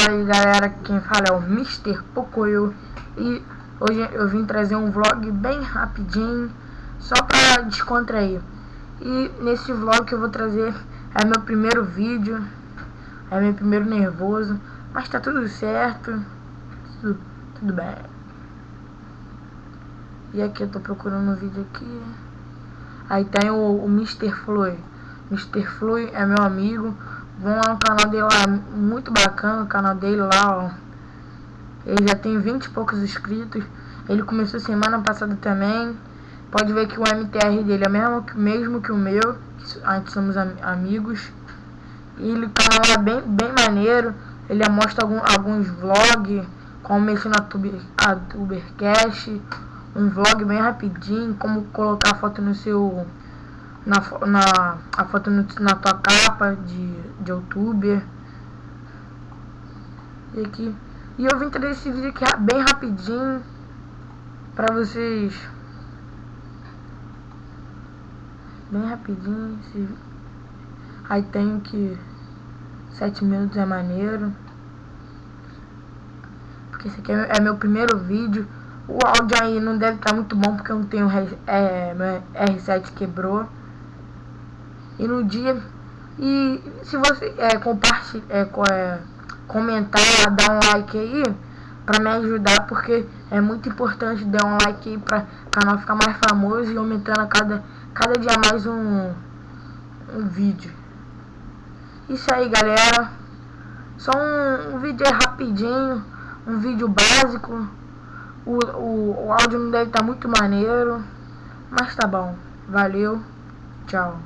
Fala aí galera, quem fala é o Mr. Pocoyo e hoje eu vim trazer um vlog bem rapidinho, só pra descontrair. E nesse vlog que eu vou trazer é meu primeiro vídeo, é meu primeiro nervoso, mas tá tudo certo, tudo bem. E aqui eu tô procurando um vídeo aqui, aí tem o Mr. Flui. Mr. Flui é meu amigo. Vão lá no canal dele lá, muito bacana o canal dele lá, ó. Ele já tem 20 e poucos inscritos. Ele começou semana passada também. Pode ver que o MTR dele é mesmo que o meu, que a gente somos amigos. E o canal é bem maneiro. Ele mostra alguns vlogs, como mexer na Tubercast, um vlog bem rapidinho, como colocar a foto no seu... a foto na tua capa de youtuber. E eu vim trazer esse vídeo aqui bem rapidinho pra vocês. Bem rapidinho. Aí tem que 7 minutos é maneiro, porque esse aqui é meu primeiro vídeo. O áudio aí não deve estar muito bom, porque eu não tenho meu R7 quebrou. E no dia, e se você comentar, dar um like aí pra me ajudar, porque é muito importante dar um like aí pra canal ficar mais famoso e aumentando a cada dia mais um vídeo. Isso aí galera, só um vídeo rapidinho, um vídeo básico. O áudio não deve estar muito maneiro, mas tá bom, valeu, tchau.